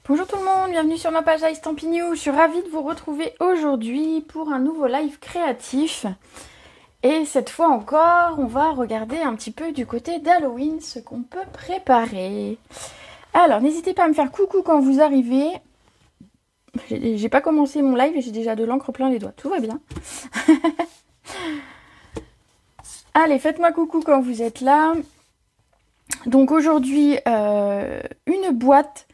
Bonjour tout le monde, bienvenue sur ma page iStampin'You. Je suis ravie de vous retrouver aujourd'hui pour un nouveau live créatif. Et cette fois encore, on va regarder un petit peu du côté d'Halloween ce qu'on peut préparer. Alors, n'hésitez pas à me faire coucou quand vous arrivez. J'ai pas commencé mon live et j'ai déjà de l'encre plein les doigts. Tout va bien. Allez, faites-moi coucou quand vous êtes là. Donc aujourd'hui, une boîte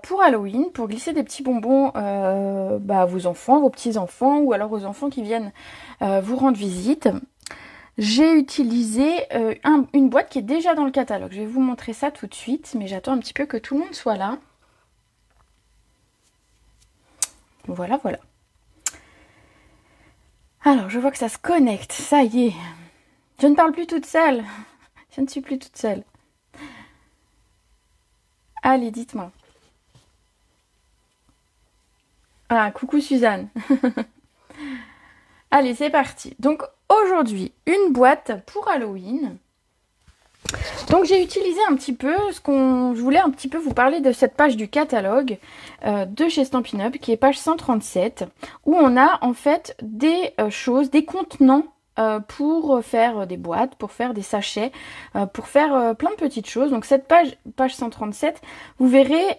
pour Halloween, pour glisser des petits bonbons à vos enfants, vos petits-enfants, ou alors aux enfants qui viennent vous rendre visite. J'ai utilisé une boîte qui est déjà dans le catalogue. Je vais vous montrer ça tout de suite, mais j'attends un petit peu que tout le monde soit là. Voilà, voilà. Alors, je vois que ça se connecte, ça y est. Je ne parle plus toute seule. Je ne suis plus toute seule. Allez, dites-moi. Ah, coucou Suzanne. Allez, c'est parti. Donc aujourd'hui, une boîte pour Halloween. Donc j'ai utilisé un petit peu je voulais un petit peu vous parler de cette page du catalogue de chez Stampin' Up, qui est page 137, où on a en fait des choses, des contenants pour faire des boîtes, pour faire des sachets, pour faire plein de petites choses. Donc cette page 137, vous verrez,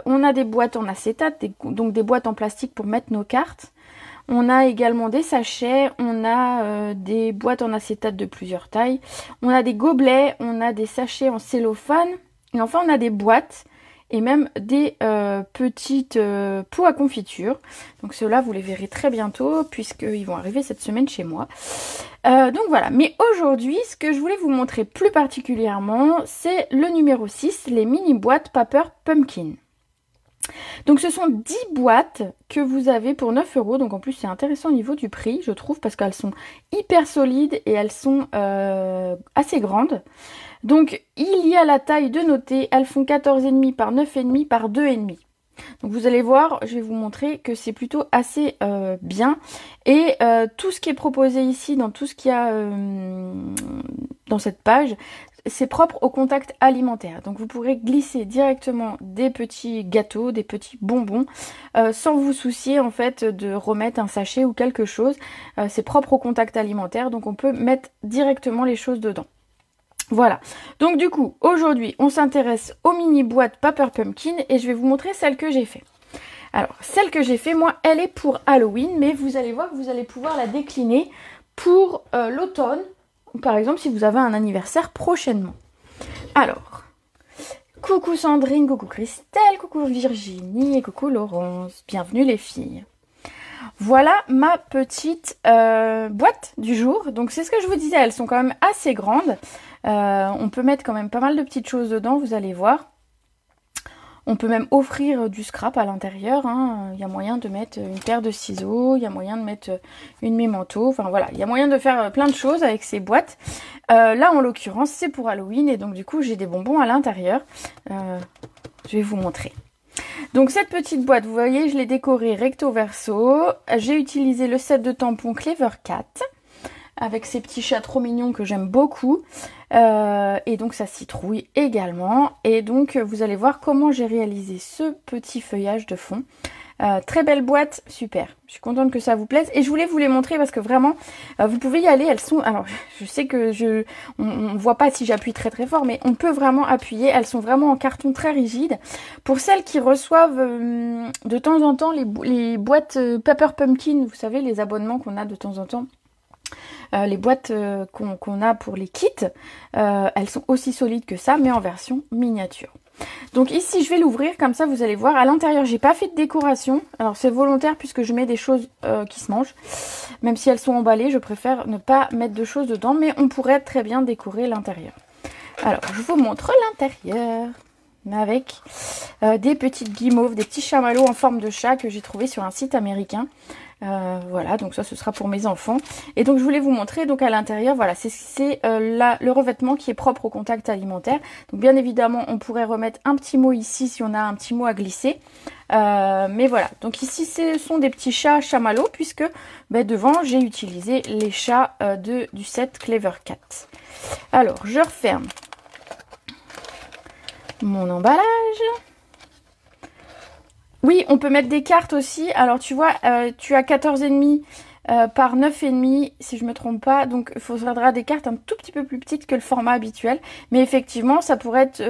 on a des boîtes en acétate, donc des boîtes en plastique pour mettre nos cartes. On a également des sachets, on a des boîtes en acétate de plusieurs tailles, on a des gobelets, on a des sachets en cellophane, et enfin on a des boîtes et même des petites pots à confiture. Donc ceux-là, vous les verrez très bientôt puisqu'ils vont arriver cette semaine chez moi. Donc voilà, mais aujourd'hui, ce que je voulais vous montrer plus particulièrement, c'est le numéro 6, les mini boîtes Paper Pumpkin. Donc ce sont 10 boîtes que vous avez pour 9 €. Donc en plus c'est intéressant au niveau du prix, je trouve, parce qu'elles sont hyper solides et elles sont assez grandes. Donc il y a la taille de noter, elles font 14,5 par 9,5 par 2,5. Donc vous allez voir, je vais vous montrer que c'est plutôt assez bien. Et tout ce qui est proposé ici, dans tout ce qu'il y a dans cette page, c'est propre au contact alimentaire. Donc vous pourrez glisser directement des petits gâteaux, des petits bonbons, sans vous soucier en fait de remettre un sachet ou quelque chose. C'est propre au contact alimentaire, donc on peut mettre directement les choses dedans. Voilà, donc du coup, aujourd'hui, on s'intéresse aux mini boîtes Paper Pumpkin et je vais vous montrer celle que j'ai fait. Alors, celle que j'ai fait, moi, elle est pour Halloween, mais vous allez voir que vous allez pouvoir la décliner pour l'automne, par exemple, si vous avez un anniversaire prochainement. Alors, coucou Sandrine, coucou Christelle, coucou Virginie et coucou Laurence. Bienvenue les filles. Voilà ma petite boîte du jour. Donc c'est ce que je vous disais, elles sont quand même assez grandes. On peut mettre quand même pas mal de petites choses dedans, vous allez voir. On peut même offrir du scrap à l'intérieur. Il y a moyen de mettre une paire de ciseaux, il y a moyen de mettre une mémento. Enfin voilà, il y a moyen de faire plein de choses avec ces boîtes. Là en l'occurrence c'est pour Halloween et donc du coup j'ai des bonbons à l'intérieur. Je vais vous montrer. Donc cette petite boîte, vous voyez, je l'ai décorée recto verso. J'ai utilisé le set de tampons Clever Cat avec ces petits chats trop mignons que j'aime beaucoup. Et donc ça citrouille également. Et donc vous allez voir comment j'ai réalisé ce petit feuillage de fond. Très belle boîte, super. Je suis contente que ça vous plaise. Et je voulais vous les montrer parce que vraiment, vous pouvez y aller. Elles sont... Alors, je sais que on ne voit pas si j'appuie très très fort, mais on peut vraiment appuyer. Elles sont vraiment en carton très rigide. Pour celles qui reçoivent de temps en temps les boîtes Paper Pumpkin, vous savez, les abonnements qu'on a de temps en temps. Les boîtes qu'on a pour les kits, elles sont aussi solides que ça, mais en version miniature. Donc ici, je vais l'ouvrir, comme ça vous allez voir. À l'intérieur, j'ai pas fait de décoration. Alors c'est volontaire puisque je mets des choses qui se mangent. Même si elles sont emballées, je préfère ne pas mettre de choses dedans, mais on pourrait très bien décorer l'intérieur. Alors, je vous montre l'intérieur. Avec des petites guimauves, des petits chamallows en forme de chat que j'ai trouvé sur un site américain. Voilà, donc ça ce sera pour mes enfants. Et donc je voulais vous montrer, donc à l'intérieur, voilà, c'est le revêtement qui est propre au contact alimentaire. Donc bien évidemment, on pourrait remettre un petit mot ici si on a un petit mot à glisser. Mais voilà, donc ici ce sont des petits chats chamallows puisque devant j'ai utilisé les chats du set Clever Cat. Alors, je referme mon emballage. Oui, on peut mettre des cartes aussi. Alors tu vois, tu as 14,5 par 9,5 si je me trompe pas. Donc il faudra des cartes un tout petit peu plus petites que le format habituel. Mais effectivement, ça pourrait être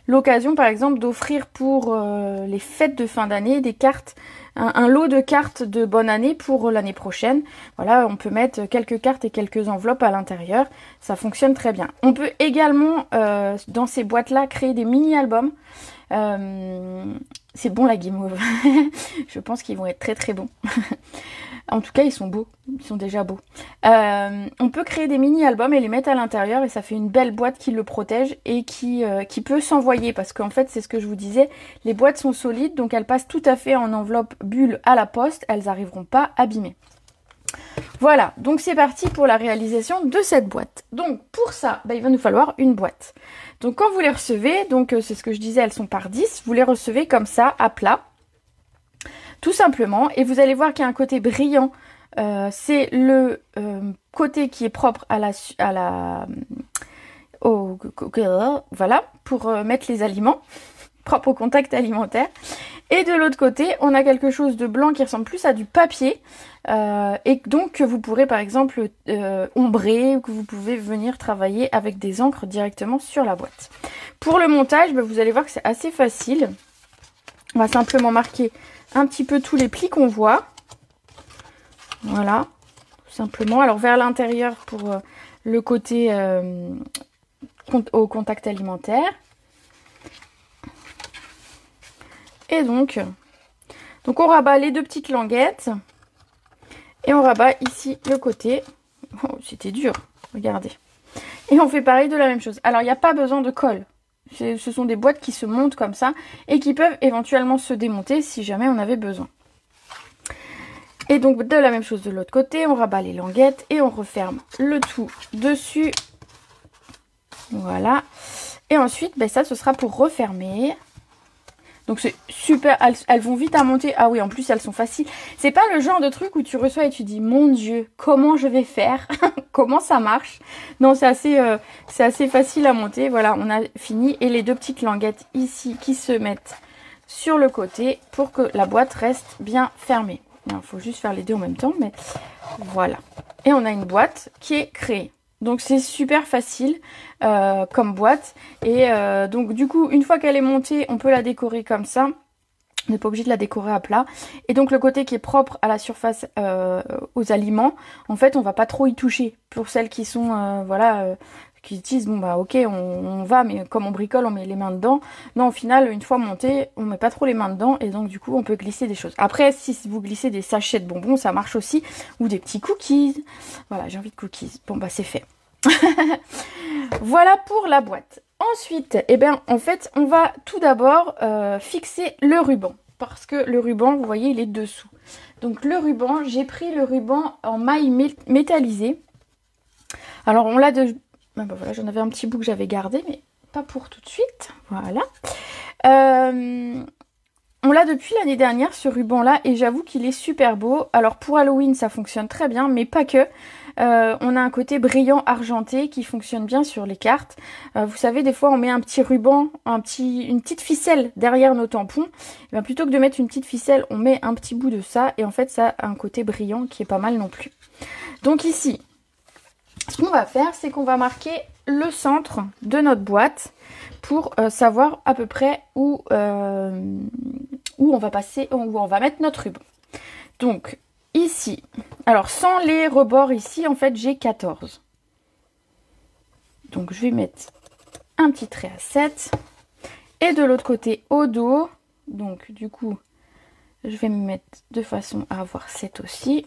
l'occasion par exemple d'offrir pour les fêtes de fin d'année des cartes, un lot de cartes de bonne année pour l'année prochaine. Voilà, on peut mettre quelques cartes et quelques enveloppes à l'intérieur. Ça fonctionne très bien. On peut également dans ces boîtes-là créer des mini-albums. C'est bon la guimauve. Je pense qu'ils vont être très très bons. En tout cas, ils sont beaux. Ils sont déjà beaux. On peut créer des mini-albums et les mettre à l'intérieur et ça fait une belle boîte qui le protège et qui peut s'envoyer parce qu'en fait, c'est ce que je vous disais, les boîtes sont solides donc elles passent tout à fait en enveloppe bulle à la poste. Elles n'arriveront pas abîmées. Voilà, donc c'est parti pour la réalisation de cette boîte. Donc pour ça, il va nous falloir une boîte. Donc quand vous les recevez, donc c'est ce que je disais, elles sont par 10, vous les recevez comme ça, à plat, tout simplement. Et vous allez voir qu'il y a un côté brillant, c'est le côté qui est propre voilà, pour mettre les aliments, propre au contact alimentaire. Et de l'autre côté, on a quelque chose de blanc qui ressemble plus à du papier. Et donc que vous pourrez par exemple ombrer ou que vous pouvez venir travailler avec des encres directement sur la boîte. Pour le montage, vous allez voir que c'est assez facile. On va simplement marquer un petit peu tous les plis qu'on voit. Voilà, tout simplement. Alors vers l'intérieur pour le côté au contact alimentaire. Et donc on rabat les deux petites languettes. Et on rabat ici le côté. Oh, c'était dur, regardez. Et on fait pareil de la même chose. Alors, il n'y a pas besoin de colle. Ce sont des boîtes qui se montent comme ça et qui peuvent éventuellement se démonter si jamais on avait besoin. Et donc, de la même chose de l'autre côté, on rabat les languettes et on referme le tout dessus. Voilà. Et ensuite, ça, ce sera pour refermer. Donc c'est super, elles vont vite à monter. Ah oui, en plus elles sont faciles. C'est pas le genre de truc où tu reçois et tu dis mon Dieu, comment je vais faire? Comment ça marche? Non, c'est assez facile à monter. Voilà, on a fini. Et les deux petites languettes ici qui se mettent sur le côté pour que la boîte reste bien fermée. Il faut juste faire les deux en même temps, mais voilà. Et on a une boîte qui est créée. Donc c'est super facile comme boîte. Et donc du coup, une fois qu'elle est montée, on peut la décorer comme ça. On n'est pas obligé de la décorer à plat. Et donc le côté qui est propre à la surface aux aliments, en fait, on va pas trop y toucher. Pour celles qui sont, qui se disent, bon ok, on va, mais comme on bricole, on met les mains dedans. Non, au final, une fois monté, on met pas trop les mains dedans. Et donc du coup, on peut glisser des choses. Après, si vous glissez des sachets de bonbons, ça marche aussi. Ou des petits cookies. Voilà, j'ai envie de cookies. Bon, c'est fait. Voilà pour la boîte. Ensuite, en fait, on va tout d'abord fixer le ruban. Parce que le ruban, vous voyez, il est dessous. Donc le ruban, j'ai pris le ruban en maille métallisée. Alors on l'a de... voilà, j'en avais un petit bout que j'avais gardé, mais pas pour tout de suite. Voilà. On l'a depuis l'année dernière, ce ruban-là, et j'avoue qu'il est super beau. Alors pour Halloween, ça fonctionne très bien, mais pas que. On a un côté brillant argenté qui fonctionne bien sur les cartes. Vous savez, des fois, on met un petit ruban, une petite ficelle derrière nos tampons. Et plutôt que de mettre une petite ficelle, on met un petit bout de ça. Et en fait, ça a un côté brillant qui est pas mal non plus. Donc ici, ce qu'on va faire, c'est qu'on va marquer le centre de notre boîte pour savoir à peu près où on va passer, où on va mettre notre ruban. Donc ici, alors sans les rebords ici, en fait j'ai 14. Donc je vais mettre un petit trait à 7. Et de l'autre côté au dos, donc du coup je vais me mettre de façon à avoir 7 aussi.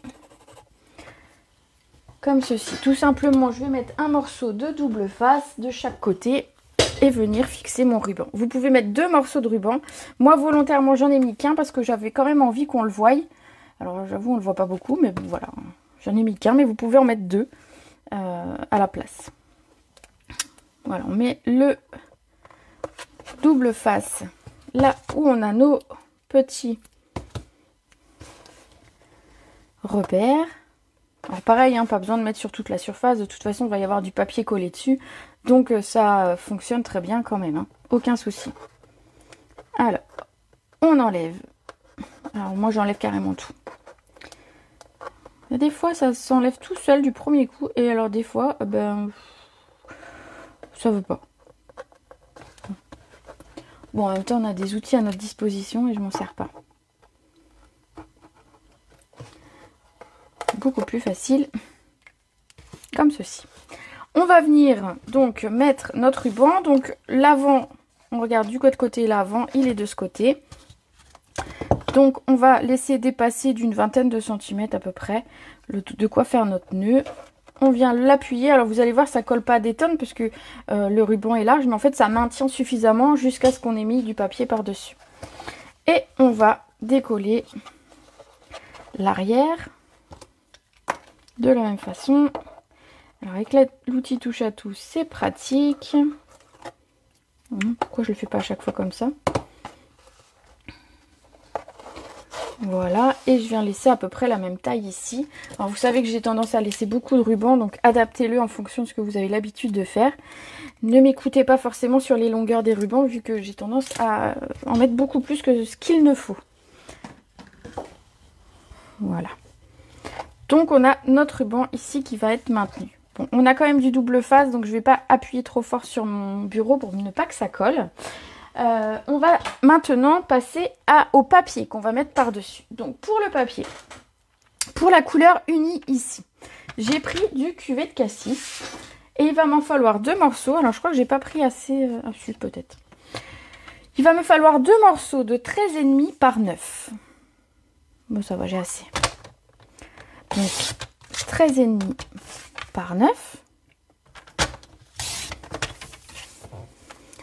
Comme ceci. Tout simplement, je vais mettre un morceau de double face de chaque côté et venir fixer mon ruban. Vous pouvez mettre 2 morceaux de ruban. Moi, volontairement, j'en ai mis qu'un parce que j'avais quand même envie qu'on le voie. Alors, j'avoue, on ne le voit pas beaucoup, mais bon, voilà. J'en ai mis qu'un, mais vous pouvez en mettre 2 à la place. Voilà, on met le double face là où on a nos petits repères. Alors pareil, pas besoin de mettre sur toute la surface, de toute façon il va y avoir du papier collé dessus, donc ça fonctionne très bien quand même, aucun souci. Alors, on enlève. Alors moi j'enlève carrément tout. Et des fois ça s'enlève tout seul du premier coup et alors des fois ben ça veut pas. Bon, en même temps on a des outils à notre disposition et je m'en sers pas. Beaucoup plus facile comme ceci. On va venir donc mettre notre ruban. Donc l'avant, on regarde du côté, l'avant il est de ce côté. Donc on va laisser dépasser d'une vingtaine de centimètres à peu près de quoi faire notre nœud. On vient l'appuyer. Alors vous allez voir, ça colle pas à des tonnes parce que le ruban est large, mais en fait ça maintient suffisamment jusqu'à ce qu'on ait mis du papier par-dessus. Et on va décoller l'arrière de la même façon. Alors avec l'outil touche à tout, c'est pratique. Pourquoi je le fais pas à chaque fois comme ça? Voilà, et je viens laisser à peu près la même taille ici. Alors vous savez que j'ai tendance à laisser beaucoup de ruban, donc adaptez-le en fonction de ce que vous avez l'habitude de faire. Ne m'écoutez pas forcément sur les longueurs des rubans, vu que j'ai tendance à en mettre beaucoup plus que ce qu'il ne faut. Voilà. Donc on a notre ruban ici qui va être maintenu. Bon, on a quand même du double face, donc je ne vais pas appuyer trop fort sur mon bureau pour ne pas que ça colle. On va maintenant passer au papier qu'on va mettre par-dessus. Donc pour le papier, pour la couleur unie ici, j'ai pris du cuvet de cassis et il va m'en falloir 2 morceaux. Alors je crois que j'ai pas pris assez, peut-être. Il va me falloir 2 morceaux de 13,5 par 9. Bon ça va, j'ai assez. Donc 13,5 par 9.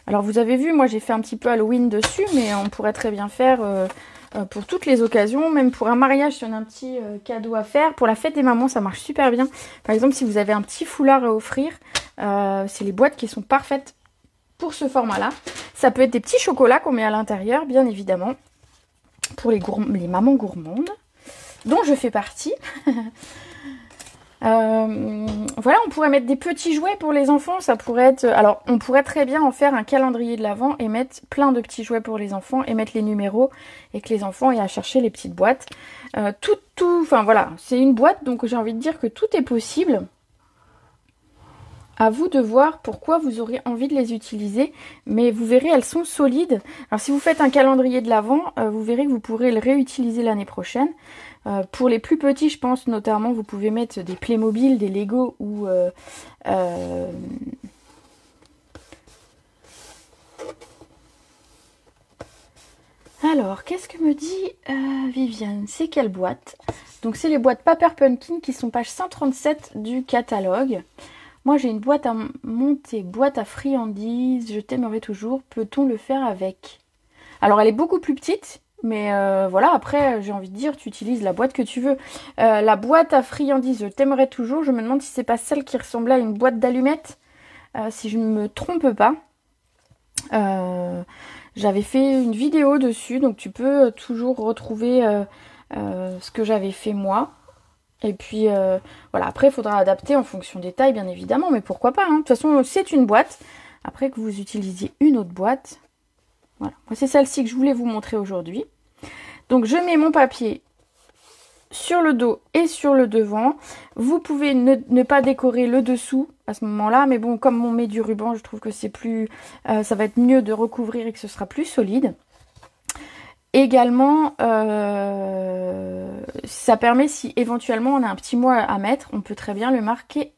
Alors vous avez vu, moi j'ai fait un petit peu Halloween dessus, mais on pourrait très bien faire pour toutes les occasions, même pour un mariage si on a un petit cadeau à faire. Pour la fête des mamans, ça marche super bien. Par exemple, si vous avez un petit foulard à offrir, c'est les boîtes qui sont parfaites pour ce format-là. Ça peut être des petits chocolats qu'on met à l'intérieur, bien évidemment, pour les mamans gourmandes, dont je fais partie. Voilà, on pourrait mettre des petits jouets pour les enfants, ça pourrait être... Alors, on pourrait très bien en faire un calendrier de l'Avent et mettre plein de petits jouets pour les enfants et mettre les numéros et que les enfants aient à chercher les petites boîtes. Enfin voilà, c'est une boîte, donc j'ai envie de dire que tout est possible. À vous de voir pourquoi vous aurez envie de les utiliser, mais vous verrez, elles sont solides. Alors si vous faites un calendrier de l'Avent, vous verrez que vous pourrez le réutiliser l'année prochaine. Pour les plus petits, je pense notamment, vous pouvez mettre des Playmobil, des Lego ou... Alors, qu'est-ce que me dit Viviane? C'est quelle boîte? Donc c'est les boîtes Paper Pumpkin qui sont page 137 du catalogue. Moi j'ai une boîte à monter, boîte à friandises, je t'aimerai toujours, peut-on le faire avec? Alors elle est beaucoup plus petite, mais voilà, après j'ai envie de dire, tu utilises la boîte que tu veux. La boîte à friandises, je t'aimerai toujours, je me demande si c'est pas celle qui ressemblait à une boîte d'allumettes, si je ne me trompe pas. J'avais fait une vidéo dessus, donc tu peux toujours retrouver ce que j'avais fait moi. Et puis voilà, après il faudra adapter en fonction des tailles bien évidemment, mais pourquoi pas, hein. De toute façon c'est une boîte, après que vous utilisiez une autre boîte. Voilà, moi c'est celle-ci que je voulais vous montrer aujourd'hui. Donc je mets mon papier sur le dos et sur le devant. Vous pouvez ne pas décorer le dessous à ce moment-là, mais bon, comme on met du ruban, je trouve que c'est plus, ça va être mieux de recouvrir et que ce sera plus solide. Également, ça permet, si éventuellement on a un petit mot à mettre, on peut très bien le marquer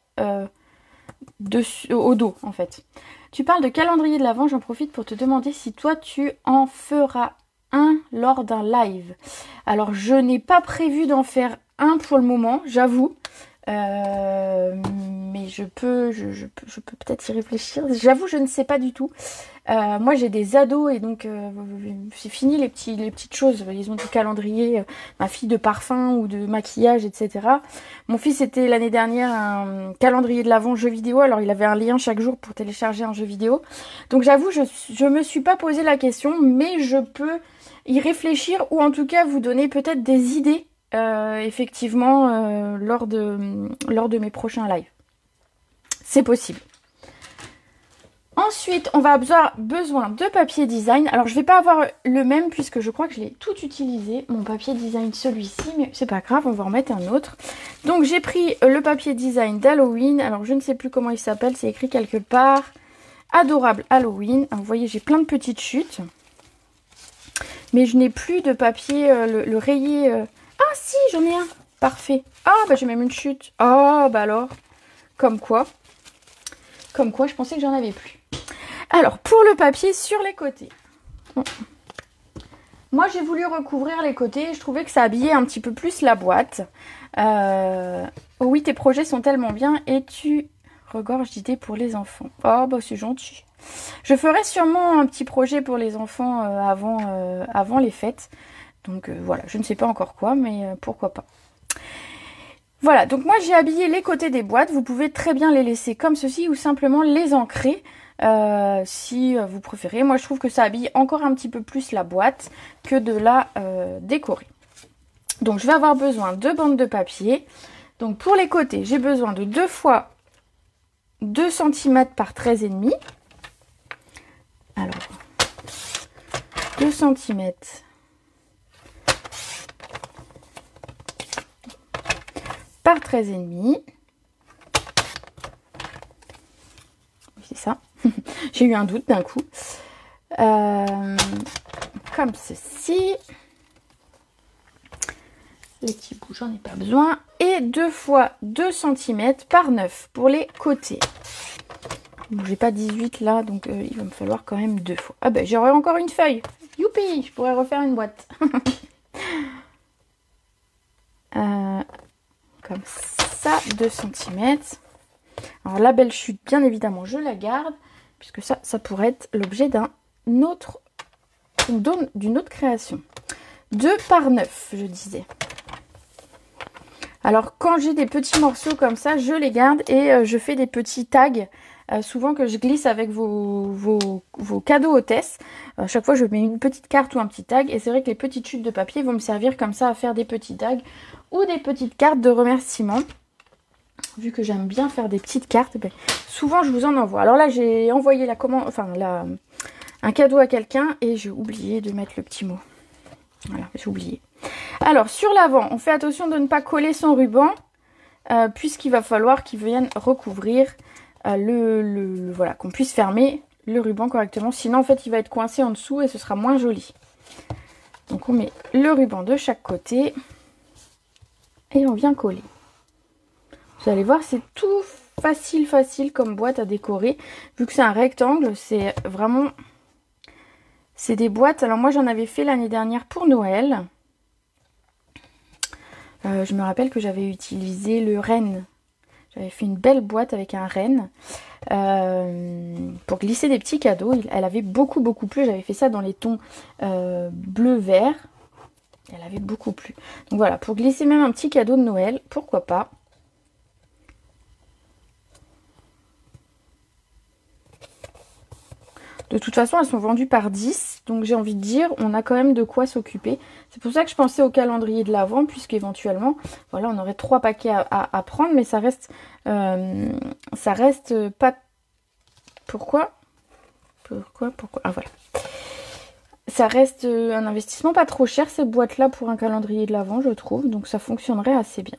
au dos en fait. Tu parles de calendrier de l'Avent, j'en profite pour te demander si toi tu en feras un lors d'un live. Alors je n'ai pas prévu d'en faire un pour le moment, j'avoue. Mais je peux peut-être y réfléchir. J'avoue, je ne sais pas du tout. Moi j'ai des ados et donc c'est fini les petites choses. Ils ont du calendrier, ma fille de parfum ou de maquillage, etc. Mon fils était l'année dernière un calendrier de l'Avent jeu vidéo. Alors il avait un lien chaque jour pour télécharger un jeu vidéo. Donc j'avoue, je me suis pas posé la question, mais je peux y réfléchir ou en tout cas vous donner peut-être des idées effectivement lors de mes prochains lives. C'est possible. Ensuite, on va avoir besoin de papier design. Alors, je vais pas avoir le même puisque je crois que je l'ai tout utilisé. Mon papier design, celui-ci, mais c'est pas grave, on va en mettre un autre. Donc, j'ai pris le papier design d'Halloween. Alors, je ne sais plus comment il s'appelle, c'est écrit quelque part. Adorable Halloween. Alors, vous voyez, j'ai plein de petites chutes. Mais je n'ai plus de papier, le rayé. Ah si, j'en ai un. Parfait. Ah, bah j'ai même une chute. Ah, bah alors. Comme quoi. Comme quoi, je pensais que j'en avais plus. Alors, pour le papier sur les côtés. Bon. Moi, j'ai voulu recouvrir les côtés. Je trouvais que ça habillait un petit peu plus la boîte. Oh oui, tes projets sont tellement bien et tu regorges d'idées pour les enfants. Oh, bah c'est gentil. Je ferai sûrement un petit projet pour les enfants avant les fêtes. Donc voilà, je ne sais pas encore quoi, mais pourquoi pas. Voilà, donc moi j'ai habillé les côtés des boîtes. Vous pouvez très bien les laisser comme ceci ou simplement les ancrer si vous préférez. Moi je trouve que ça habille encore un petit peu plus la boîte que de la décorer. Donc je vais avoir besoin de bandes de papier. Donc pour les côtés, j'ai besoin de 2 fois 2 cm par 13,5. Alors, 2 cm par 13,5. Oui, c'est ça. J'ai eu un doute d'un coup. Comme ceci. Les petits bouts, j'en ai pas besoin. Et 2 fois 2 cm par 9 pour les côtés. Bon, j'ai pas 18 là, donc il va me falloir quand même 2 fois. Ah ben, j'aurai encore une feuille. Youpi, je pourrais refaire une boîte. Comme ça, 2 cm. Alors la belle chute, bien évidemment, je la garde, puisque ça pourrait être l'objet d'une autre création. 2 par 9, je disais. Alors quand j'ai des petits morceaux comme ça, je les garde et je fais des petits tags. Souvent que je glisse avec vos cadeaux hôtesses. À chaque fois je mets une petite carte ou un petit tag. Et c'est vrai que les petites chutes de papier vont me servir comme ça à faire des petits tags. Ou des petites cartes de remerciement. Vu que j'aime bien faire des petites cartes, ben, souvent je vous en envoie. Alors là j'ai envoyé un cadeau à quelqu'un et j'ai oublié de mettre le petit mot. Voilà, j'ai oublié. Alors sur l'avant, on fait attention de ne pas coller son ruban. Puisqu'il va falloir qu'il vienne recouvrir voilà, qu'on puisse fermer le ruban correctement. Sinon, en fait, il va être coincé en dessous et ce sera moins joli. Donc, on met le ruban de chaque côté et on vient coller. Vous allez voir, c'est tout facile comme boîte à décorer. Vu que c'est un rectangle, c'est vraiment... C'est des boîtes. Alors, moi, j'en avais fait l'année dernière pour Noël. Je me rappelle que j'avais utilisé le renne. J'avais fait une belle boîte avec un renne pour glisser des petits cadeaux. Elle avait beaucoup plu. J'avais fait ça dans les tons bleu-vert. Elle avait beaucoup plu. Donc voilà, pour glisser même un petit cadeau de Noël, pourquoi pas. De toute façon, elles sont vendues par 10. Donc j'ai envie de dire, on a quand même de quoi s'occuper. C'est pour ça que je pensais au calendrier de l'Avent, puisqu'éventuellement, voilà, on aurait 3 paquets à prendre. Mais ça reste pas... Pourquoi Ah voilà. Ça reste un investissement pas trop cher, ces boîtes-là, pour un calendrier de l'Avent, je trouve. Donc ça fonctionnerait assez bien.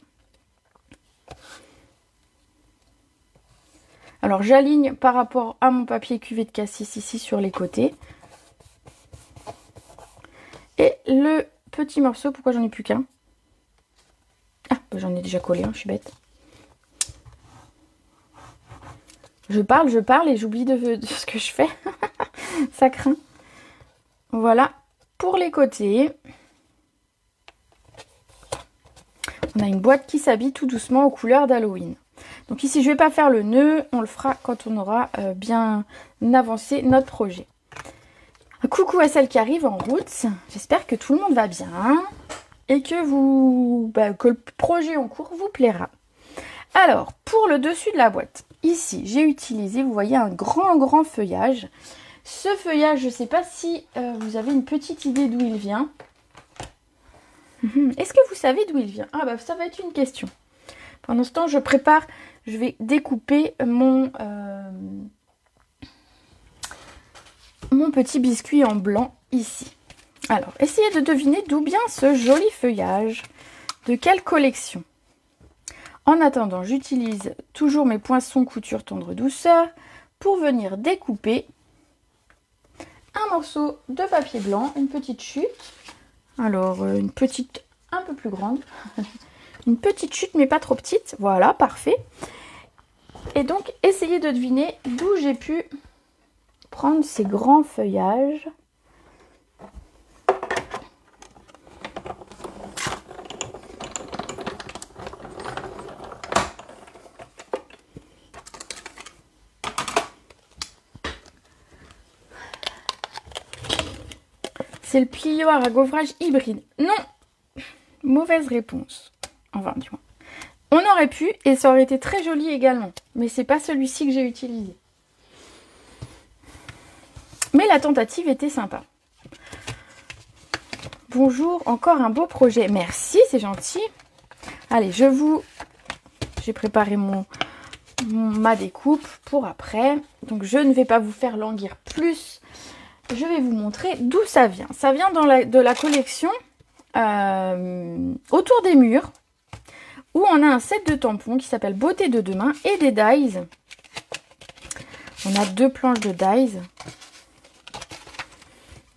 Alors j'aligne par rapport à mon papier cuvée de cassis ici sur les côtés. Et le petit morceau, pourquoi j'en ai plus qu'un? Ah, bah j'en ai déjà collé, hein, je suis bête. Je parle et j'oublie de ce que je fais. Ça craint. Voilà, pour les côtés. On a une boîte qui s'habille tout doucement aux couleurs d'Halloween. Donc ici, je ne vais pas faire le nœud. On le fera quand on aura bien avancé notre projet. Coucou à celles qui arrivent en route. J'espère que tout le monde va bien. Et que que le projet en cours vous plaira. Alors, pour le dessus de la boîte. Ici, j'ai utilisé, vous voyez, un grand feuillage. Ce feuillage, je ne sais pas si vous avez une petite idée d'où il vient. Est-ce que vous savez d'où il vient? Ah bah ça va être une question. Pendant ce temps, je vais découper mon mon petit biscuit en blanc ici. Alors, essayez de deviner d'où vient ce joli feuillage. De quelle collection? En attendant, j'utilise toujours mes poinçons couture tendre douceur pour venir découper un morceau de papier blanc, une petite chute. Alors, une petite un peu plus grande. Une petite chute, mais pas trop petite. Voilà, parfait. Et donc, essayez de deviner d'où j'ai pu prendre ces grands feuillages. C'est le plioir à gaufrage hybride. Non, mauvaise réponse. Enfin, du moins. On aurait pu et ça aurait été très joli également. Mais c'est pas celui-ci que j'ai utilisé. Mais la tentative était sympa. Bonjour, encore un beau projet. Merci, c'est gentil. Allez, j'ai préparé ma découpe pour après. Donc je ne vais pas vous faire languir plus. Je vais vous montrer d'où ça vient. Ça vient de la collection Autour des murs, où on a un set de tampons qui s'appelle Beauté de demain et des dies. On a 2 planches de dies.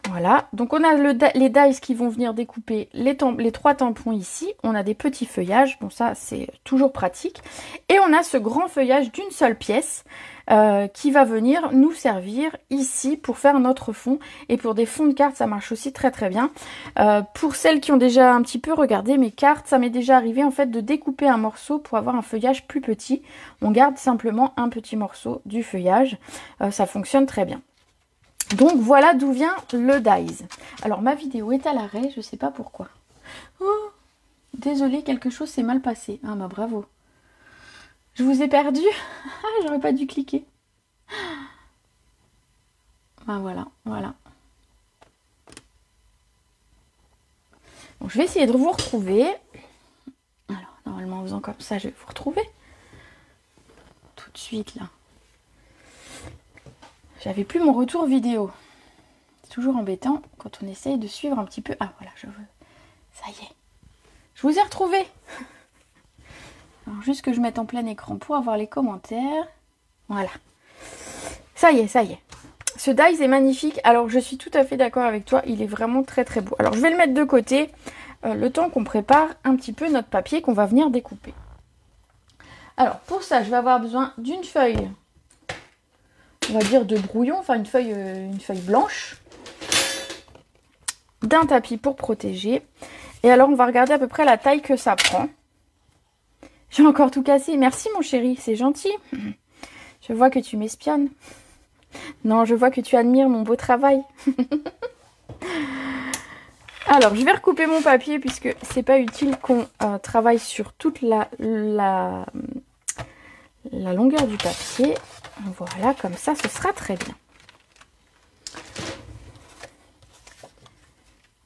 Voilà, donc on a les dies qui vont venir découper les 3 tampons ici. On a des petits feuillages, bon ça c'est toujours pratique. Et on a ce grand feuillage d'une seule pièce qui va venir nous servir ici pour faire notre fond. Et pour des fonds de cartes, ça marche aussi très très bien. Pour celles qui ont déjà un petit peu regardé mes cartes, ça m'est déjà arrivé en fait de découper un morceau pour avoir un feuillage plus petit. On garde simplement un petit morceau du feuillage, ça fonctionne très bien. Donc voilà d'où vient le dies. Alors ma vidéo est à l'arrêt, je sais pas pourquoi. Oh, désolée, quelque chose s'est mal passé. Ah bah bravo. Je vous ai perdu. Ah, j'aurais pas dû cliquer. Ah voilà, voilà. Bon, je vais essayer de vous retrouver. Alors normalement en faisant comme ça, je vais vous retrouver. Tout de suite là. J'avais plus mon retour vidéo. C'est toujours embêtant quand on essaye de suivre un petit peu. Ah voilà, je veux. Ça y est. Je vous ai retrouvé. Alors juste que je mette en plein écran pour avoir les commentaires. Voilà. Ça y est, ça y est. Ce dies est magnifique. Alors je suis tout à fait d'accord avec toi. Il est vraiment très très beau. Alors je vais le mettre de côté. Le temps qu'on prépare un petit peu notre papier qu'on va venir découper. Alors pour ça, je vais avoir besoin d'une feuille. On va dire de brouillon, enfin une feuille blanche, d'un tapis pour protéger. Et alors on va regarder à peu près la taille que ça prend. J'ai encore tout cassé. Merci mon chéri, c'est gentil. Je vois que tu m'espionnes. Non, je vois que tu admires mon beau travail. Alors je vais recouper mon papier puisque c'est pas utile qu'on travaille sur toute la longueur du papier. Voilà, comme ça, ce sera très bien.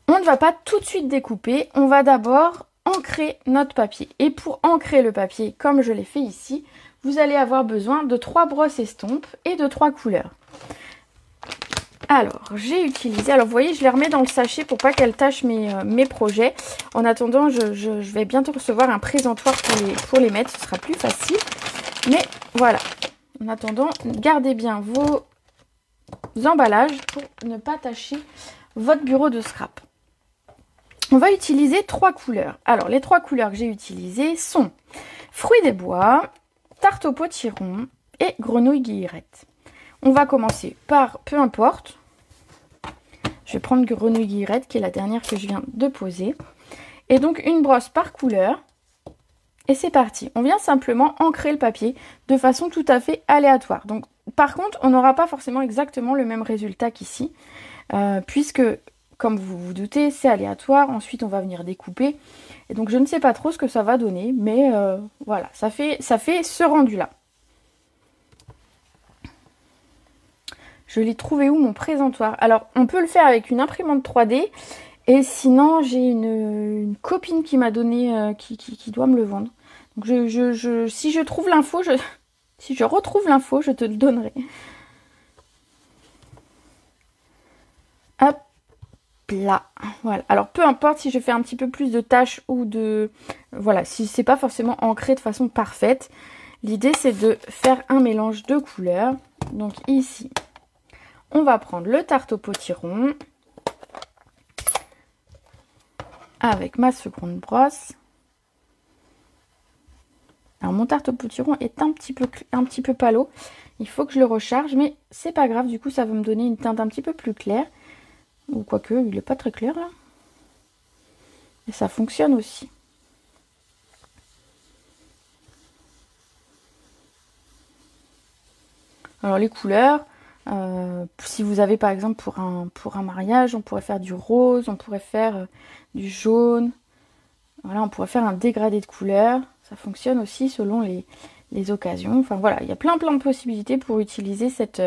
On ne va pas tout de suite découper. On va d'abord ancrer notre papier. Et pour ancrer le papier, comme je l'ai fait ici, vous allez avoir besoin de 3 brosses estompes et de 3 couleurs. Alors, j'ai utilisé... Alors, vous voyez, je les remets dans le sachet pour pas qu'elles tachent mes projets. En attendant, je vais bientôt recevoir un présentoir pour les mettre. Ce sera plus facile. Mais voilà. En attendant, gardez bien vos emballages pour ne pas tacher votre bureau de scrap. On va utiliser 3 couleurs. Alors, les 3 couleurs que j'ai utilisées sont fruits des bois, tarte au potiron et grenouille guillerette. On va commencer par, peu importe, je vais prendre grenouille guillerette qui est la dernière que je viens de poser. Et donc, une brosse par couleur. Et c'est parti, on vient simplement ancrer le papier de façon tout à fait aléatoire. Donc, par contre, on n'aura pas forcément exactement le même résultat qu'ici, puisque, comme vous vous doutez, c'est aléatoire. Ensuite, on va venir découper. Et donc, je ne sais pas trop ce que ça va donner, mais voilà, ça fait ce rendu-là. Je l'ai trouvé où mon présentoir? Alors, on peut le faire avec une imprimante 3D. Et sinon, j'ai une copine qui m'a donné, qui doit me le vendre. Donc, si je trouve l'info, si je retrouve l'info, je te le donnerai. plat. Voilà. Alors peu importe si je fais un petit peu plus de taches ou de... Voilà, si c'est pas forcément ancré de façon parfaite. L'idée c'est de faire un mélange de couleurs. Donc ici, on va prendre le tarte au potiron avec ma seconde brosse. Alors mon tarte au potiron est un petit peu pâle. Il faut que je le recharge, mais c'est pas grave, du coup ça va me donner une teinte un petit peu plus claire. Ou quoique, il n'est pas très clair là. Et ça fonctionne aussi. Alors les couleurs, si vous avez par exemple pour un mariage, on pourrait faire du rose, on pourrait faire du jaune. Voilà, on pourrait faire un dégradé de couleurs. Ça fonctionne aussi selon les occasions. Enfin voilà, il y a plein de possibilités pour utiliser cette...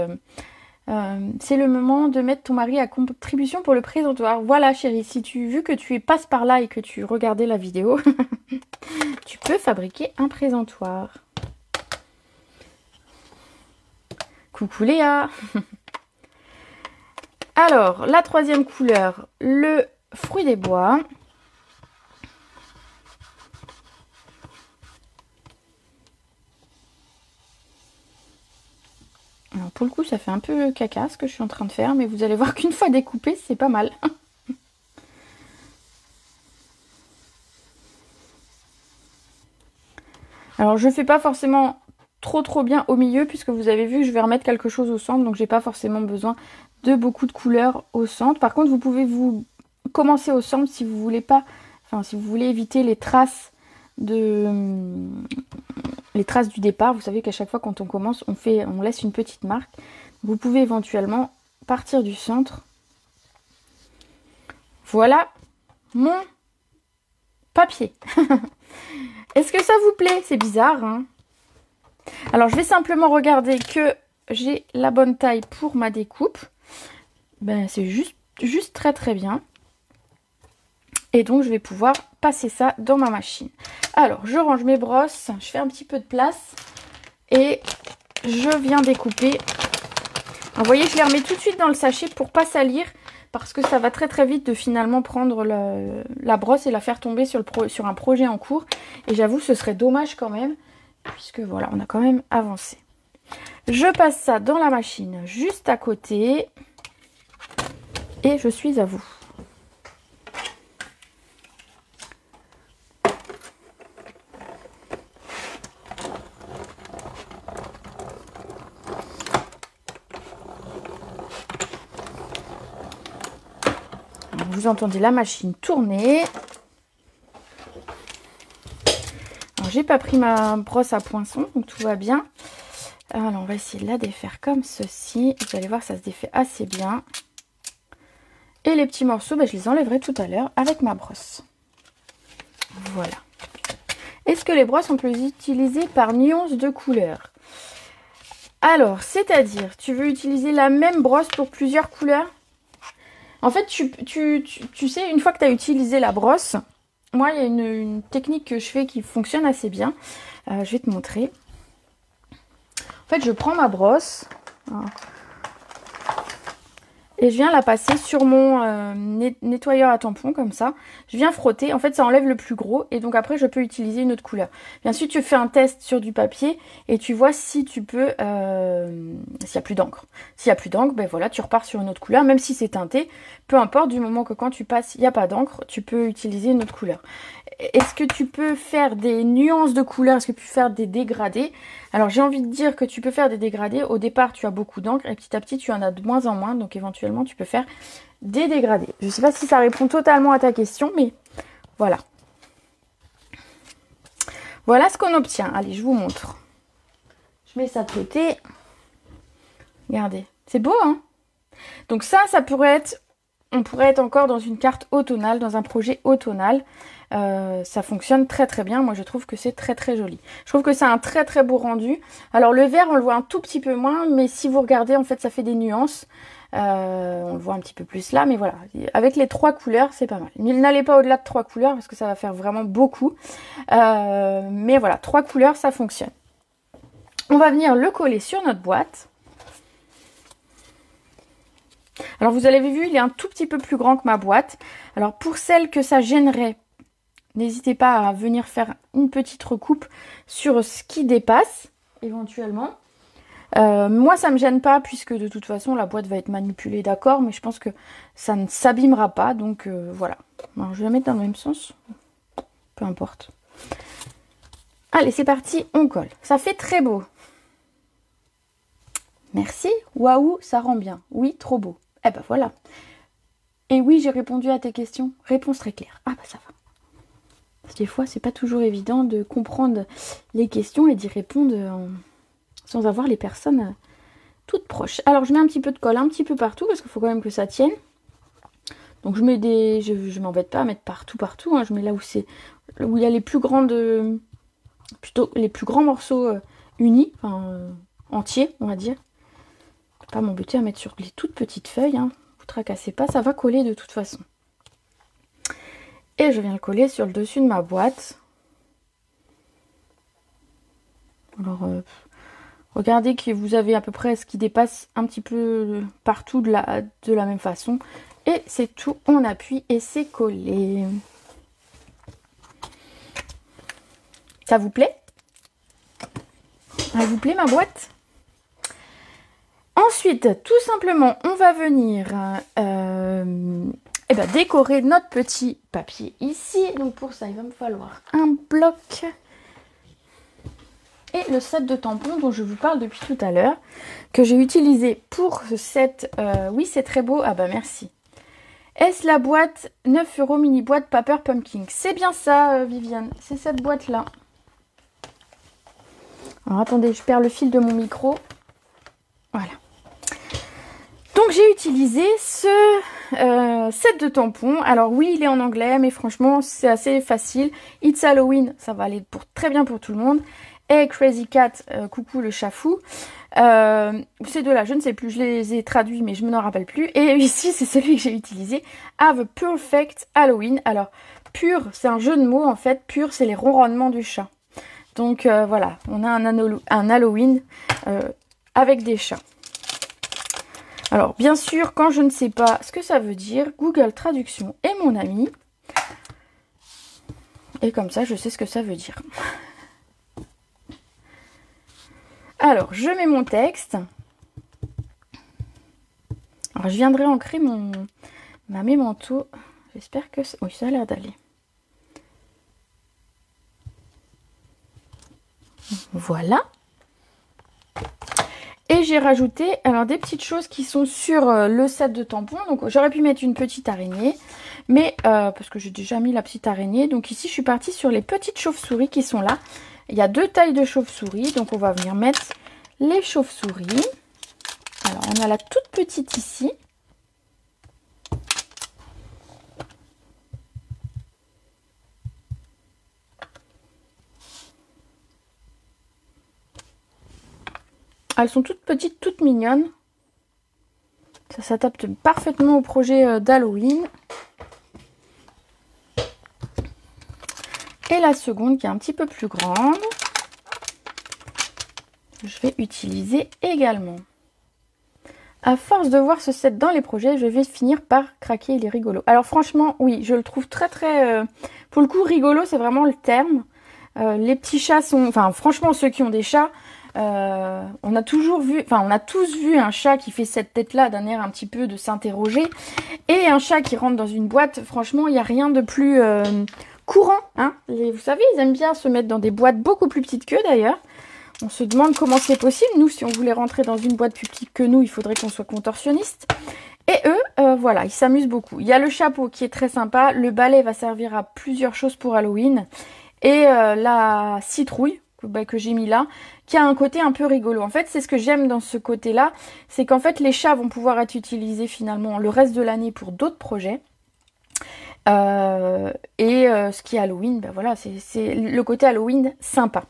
c'est le moment de mettre ton mari à contribution pour le présentoir. Voilà chérie, vu que tu passes par là et que tu regardais la vidéo, tu peux fabriquer un présentoir. Coucou Léa. Alors, la troisième couleur, le fruit des bois. Alors pour le coup, ça fait un peu caca ce que je suis en train de faire, mais vous allez voir qu'une fois découpé, c'est pas mal. Alors je fais pas forcément trop bien au milieu, puisque vous avez vu que je vais remettre quelque chose au centre, donc j'ai pas forcément besoin de beaucoup de couleurs au centre. Par contre, vous pouvez vous commencer au centre si vous voulez pas, enfin si vous voulez éviter les traces du départ. Vous savez qu'à chaque fois quand on commence, on laisse une petite marque. Vous pouvez éventuellement partir du centre. Voilà mon papier. Est-ce que ça vous plaît? C'est bizarre, hein? Alors, je vais simplement regarder que j'ai la bonne taille pour ma découpe. Ben, c'est juste très bien. Et donc, je vais pouvoir passer ça dans ma machine. Alors, je range mes brosses. Je fais un petit peu de place. Et je viens découper. Alors, vous voyez, je les remets tout de suite dans le sachet pour pas salir. Parce que ça va très vite de finalement prendre la brosse et la faire tomber sur un projet en cours. Et j'avoue, ce serait dommage quand même. Puisque voilà, on a quand même avancé. Je passe ça dans la machine juste à côté. Et je suis à vous. Vous entendez la machine tourner. Alors, j'ai pas pris ma brosse à poinçon, donc tout va bien. Alors, on va essayer de la défaire comme ceci. Vous allez voir, ça se défait assez bien. Et les petits morceaux, ben, je les enlèverai tout à l'heure avec ma brosse. Voilà. Est-ce que les brosses, on peut les utiliser par nuance de couleur? Alors, c'est-à-dire, tu veux utiliser la même brosse pour plusieurs couleurs? En fait, tu sais, une fois que tu as utilisé la brosse, moi, il y a une technique que je fais qui fonctionne assez bien. Je vais te montrer. En fait, je prends ma brosse et je viens la passer sur mon nettoyeur à tampons, comme ça. Je viens frotter. En fait, ça enlève le plus gros et donc après, je peux utiliser une autre couleur. Bien sûr, tu fais un test sur du papier et tu vois si tu peux... s'il n'y a plus d'encre. S'il n'y a plus d'encre, ben voilà, tu repars sur une autre couleur, même si c'est teinté. Peu importe, du moment que quand tu passes, il n'y a pas d'encre, tu peux utiliser une autre couleur. Est-ce que tu peux faire des nuances de couleurs? Est-ce que tu peux faire des dégradés? Alors j'ai envie de dire que tu peux faire des dégradés. Au départ, tu as beaucoup d'encre et petit à petit, tu en as de moins en moins. Donc éventuellement, tu peux faire des dégradés. Je ne sais pas si ça répond totalement à ta question, mais voilà. Voilà ce qu'on obtient. Allez, je vous montre. Je mets ça de côté. Regardez, c'est beau, hein? Donc ça pourrait être... On pourrait être encore dans une carte automnale, dans un projet automnal. Ça fonctionne très bien. Moi, je trouve que c'est très joli. Je trouve que c'est un très beau rendu. Alors, le vert, on le voit un tout petit peu moins. Mais si vous regardez, en fait, ça fait des nuances. On le voit un petit peu plus là. Mais voilà, avec les 3 couleurs, c'est pas mal. N'allez pas au-delà de 3 couleurs parce que ça va faire vraiment beaucoup. Mais voilà, 3 couleurs, ça fonctionne. On va venir le coller sur notre boîte. Alors vous avez vu, il est un tout petit peu plus grand que ma boîte. Alors pour celles que ça gênerait, n'hésitez pas à venir faire une petite recoupe sur ce qui dépasse, éventuellement. Moi, ça me gêne pas, puisque de toute façon, la boîte va être manipulée, d'accord, mais je pense que ça ne s'abîmera pas, donc voilà. Alors, je vais la mettre dans le même sens. Peu importe. Allez, c'est parti, on colle. Ça fait très beau. Merci. Waouh, ça rend bien. Oui, trop beau. Eh ben voilà. Et oui, j'ai répondu à tes questions. Réponse très claire. Ah bah ça va. Parce que des fois, c'est pas toujours évident de comprendre les questions et d'y répondre sans avoir les personnes toutes proches. Alors, je mets un petit peu de colle un petit peu partout parce qu'il faut quand même que ça tienne. Donc, je mets des... Je m'embête pas à mettre partout. Hein. Je mets là où c'est... Où il y a les plus grandes... plutôt les plus grands morceaux unis. Enfin, entiers, on va dire. Je vais pas m'embêter à mettre sur les toutes petites feuilles. Hein. Vous tracassez pas, ça va coller de toute façon. Et je viens le coller sur le dessus de ma boîte. Alors, regardez que vous avez à peu près ce qui dépasse un petit peu partout de la même façon. Et c'est tout, on appuie et c'est collé. Ça vous plaît? Ça vous plaît ma boîte? Ensuite, tout simplement, on va venir décorer notre petit papier ici. Donc pour ça, il va me falloir un bloc et le set de tampons dont je vous parle depuis tout à l'heure, que j'ai utilisé pour ce set. Oui, c'est très beau. Ah bah merci. Est-ce la boîte 9 € mini boîte Paper Pumpkin? C'est bien ça, Viviane. C'est cette boîte-là. Alors attendez, je perds le fil de mon micro. Voilà. Donc j'ai utilisé ce set de tampons. Alors oui, il est en anglais, mais franchement, c'est assez facile. It's Halloween, ça va aller très bien pour tout le monde. Et Crazy Cat, coucou le chat fou. Ces deux-là, je ne sais plus, je les ai traduits, mais je ne m'en rappelle plus. Et ici, c'est celui que j'ai utilisé. Have a Perfect Halloween. Alors, pur, c'est un jeu de mots en fait. Pur, c'est les ronronnements du chat. Donc voilà, on a un Halloween avec des chats. Alors, bien sûr, quand je ne sais pas ce que ça veut dire, Google Traduction est mon ami. Et comme ça, je sais ce que ça veut dire. Alors, je mets mon texte. Alors, je viendrai ancrer ma mémento. J'espère que... Oui, ça a l'air d'aller. Voilà. Et j'ai rajouté alors des petites choses qui sont sur le set de tampons. Donc j'aurais pu mettre une petite araignée, mais parce que j'ai déjà mis la petite araignée. Donc ici je suis partie sur les petites chauves-souris qui sont là. Il y a deux tailles de chauves-souris, donc on va venir mettre les chauves-souris. Alors on a la toute petite ici. Elles sont toutes petites, toutes mignonnes. Ça s'adapte parfaitement au projet d'Halloween. Et la seconde qui est un petit peu plus grande, je vais utiliser également. À force de voir ce set dans les projets, je vais finir par craquer, il est rigolo. Alors franchement, oui, je le trouve très très... pour le coup, rigolo, c'est vraiment le terme. Les petits chats sont... Enfin, franchement, ceux qui ont des chats... on a tous vu un chat qui fait cette tête-là d'un air un petit peu de s'interroger. Et un chat qui rentre dans une boîte, franchement, il n'y a rien de plus courant. Hein. Vous savez, ils aiment bien se mettre dans des boîtes beaucoup plus petites qu'eux d'ailleurs. On se demande comment c'est possible. Nous, si on voulait rentrer dans une boîte plus petite que nous, il faudrait qu'on soit contorsionniste. Et eux, voilà, ils s'amusent beaucoup. Il y a le chapeau qui est très sympa. Le balai va servir à plusieurs choses pour Halloween. Et la citrouille que j'ai mis là, qui a un côté un peu rigolo. En fait, c'est ce que j'aime dans ce côté-là, c'est qu'en fait, les chats vont pouvoir être utilisés finalement le reste de l'année pour d'autres projets. Ce qui est Halloween, ben voilà, c'est le côté Halloween sympa.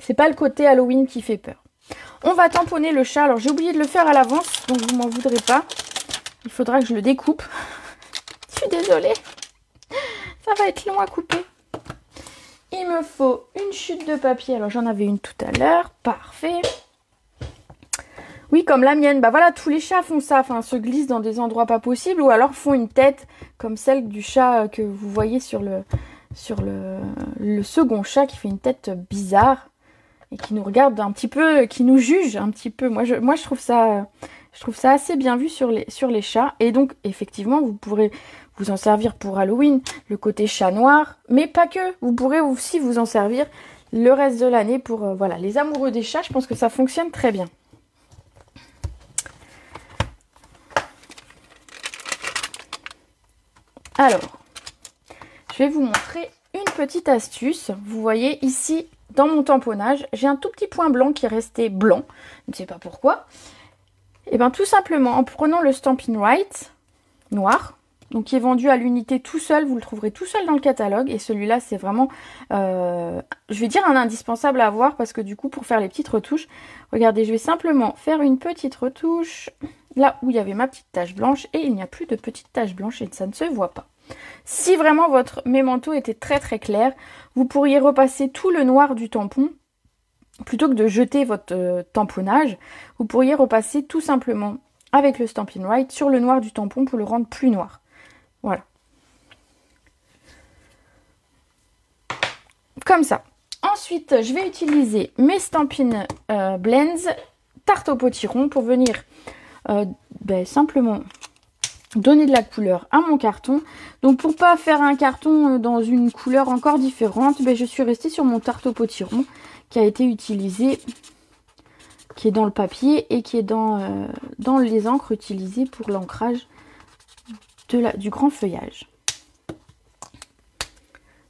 C'est pas le côté Halloween qui fait peur. On va tamponner le chat. Alors, j'ai oublié de le faire à l'avance, donc vous m'en voudrez pas. Il faudra que je le découpe. Je suis désolée. Ça va être long à couper. Il me faut une chute de papier. Alors, j'en avais une tout à l'heure. Parfait. Oui, comme la mienne. Bah voilà, tous les chats font ça. Enfin, se glissent dans des endroits pas possibles ou alors font une tête comme celle du chat que vous voyez sur le second chat qui fait une tête bizarre et qui nous regarde un petit peu, qui nous juge un petit peu. Moi, je trouve ça assez bien vu sur les chats. Et donc, effectivement, vous pourrez vous en servir pour Halloween, le côté chat noir, mais pas que. Vous pourrez aussi vous en servir le reste de l'année pour voilà, les amoureux des chats. Je pense que ça fonctionne très bien. Alors, je vais vous montrer une petite astuce. Vous voyez ici, dans mon tamponnage, j'ai un tout petit point blanc qui est resté blanc. Je ne sais pas pourquoi. Et bien tout simplement, en prenant le Stampin' Right noir, donc qui est vendu à l'unité tout seul, vous le trouverez tout seul dans le catalogue. Et celui-là, c'est vraiment, je vais dire un indispensable à avoir parce que du coup, pour faire les petites retouches, regardez, je vais simplement faire une petite retouche là où il y avait ma petite tache blanche et il n'y a plus de petite tache blanche et ça ne se voit pas. Si vraiment votre mémento était très très clair, vous pourriez repasser tout le noir du tampon. Plutôt que de jeter votre tamponnage, vous pourriez repasser tout simplement avec le Stampin' Right sur le noir du tampon pour le rendre plus noir. Voilà. Comme ça. Ensuite, je vais utiliser mes Stampin' Blends tarte au potiron pour venir simplement donner de la couleur à mon carton. Donc pour pas faire un carton dans une couleur encore différente, je suis restée sur mon tarte au potiron qui a été utilisé, qui est dans le papier et qui est dans les encres utilisées pour l'ancrage du grand feuillage.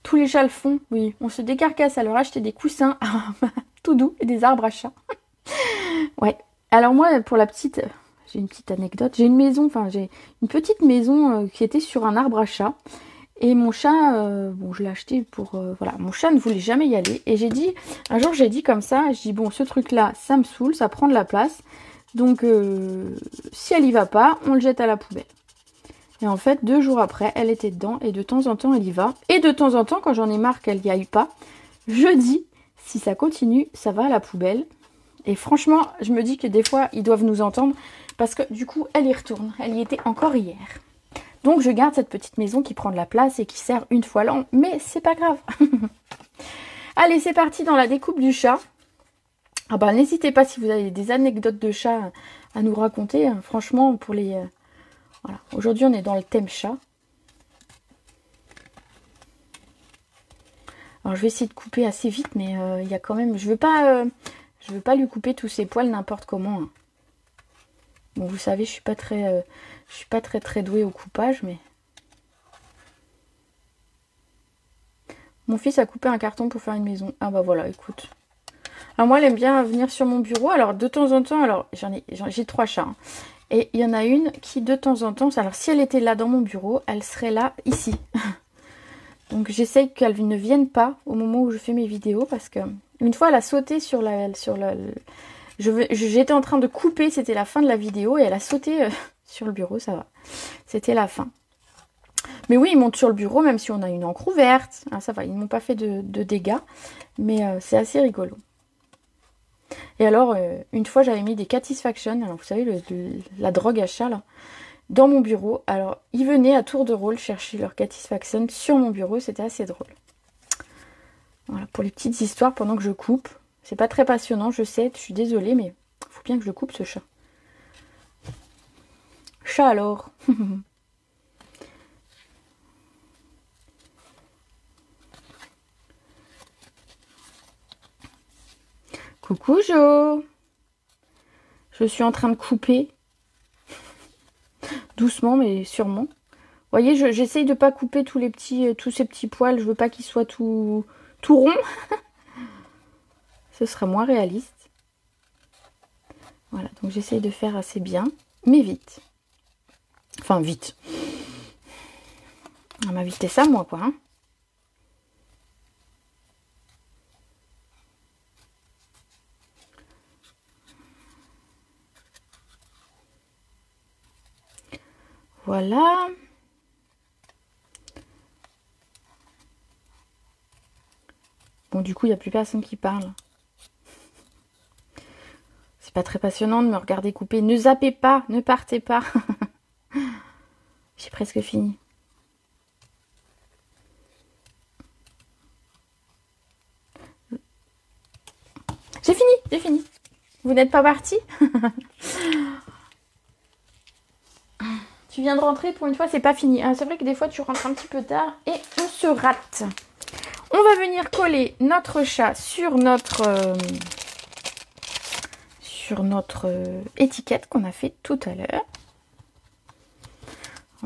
Tous les chats le font, oui. On se décarcasse à leur acheter des coussins tout doux et des arbres à chat. Ouais. Alors moi, pour la petite, j'ai une petite anecdote. J'ai une petite maison qui était sur un arbre à chat. Et mon chat, je l'ai acheté pour... voilà, mon chat ne voulait jamais y aller. Et un jour j'ai dit comme ça, je dis bon, ce truc-là, ça me saoule, ça prend de la place. Donc, si elle y va pas, on le jette à la poubelle. Et en fait, 2 jours après, elle était dedans et de temps en temps, elle y va. Et de temps en temps, quand j'en ai marre qu'elle n'y aille pas, je dis, si ça continue, ça va à la poubelle. Et franchement, je me dis que des fois, ils doivent nous entendre parce que du coup, elle y retourne. Elle y était encore hier. Donc je garde cette petite maison qui prend de la place et qui sert une fois l'an, mais c'est pas grave. Allez, c'est parti dans la découpe du chat. Ah bah n'hésitez pas si vous avez des anecdotes de chat à nous raconter. Hein. Franchement, pour les... voilà. Aujourd'hui, on est dans le thème chat. Alors je vais essayer de couper assez vite, mais il y a quand même... Je veux pas lui couper tous ses poils n'importe comment. Hein. Bon, vous savez, je suis pas très douée au coupage, mais... Mon fils a coupé un carton pour faire une maison. Ah bah voilà, écoute. Alors moi, elle aime bien venir sur mon bureau. Alors de temps en temps, alors j'ai 3 chats. Hein, et il y en a une qui de temps en temps, alors si elle était là dans mon bureau, elle serait là, ici. Donc j'essaye qu'elle ne vienne pas au moment où je fais mes vidéos parce que une fois, elle a sauté j'étais en train de couper, c'était la fin de la vidéo et elle a sauté sur le bureau, ça va. C'était la fin. Mais oui, ils montent sur le bureau même si on a une encre ouverte. Ah, ça va, ils ne m'ont pas fait de dégâts. Mais c'est assez rigolo. Et alors, une fois, j'avais mis des Catisfaction. Alors, vous savez, la drogue à chat, là, dans mon bureau. Alors, ils venaient à tour de rôle chercher leur Catisfaction sur mon bureau. C'était assez drôle. Voilà, pour les petites histoires pendant que je coupe. C'est pas très passionnant, je sais, je suis désolée, mais il faut bien que je coupe ce chat. Chat alors. Coucou Jo. Je suis en train de couper. Doucement mais sûrement. Vous voyez, j'essaye de pas couper tous ces petits poils. Je veux pas qu'ils soient tout ronds. Ce serait moins réaliste. Voilà, donc j'essaye de faire assez bien, mais vite. Enfin, vite. À ma vitesse à moi, quoi. Hein. Voilà. Bon, du coup, il n'y a plus personne qui parle. pas très passionnant de me regarder couper. Ne zappez pas, ne partez pas. J'ai presque fini. J'ai fini. Vous n'êtes pas parti? Tu viens de rentrer, pour une fois, c'est pas fini. C'est vrai que des fois, tu rentres un petit peu tard et on se rate. On va venir coller notre chat sur notre étiquette qu'on a fait tout à l'heure.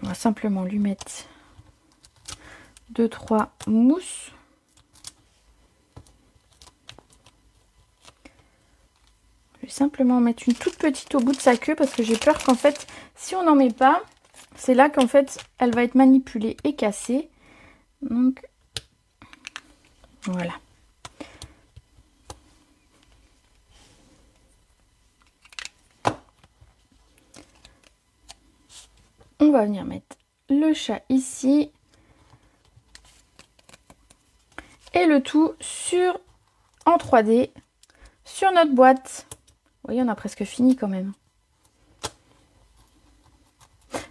On va simplement lui mettre 2-3 mousses. Je vais simplement mettre une toute petite au bout de sa queue parce que j'ai peur qu'en fait, si on n'en met pas, c'est là qu'en fait, elle va être manipulée et cassée. Donc, voilà. On va venir mettre le chat ici. Et le tout en 3D sur notre boîte. Vous voyez, on a presque fini quand même.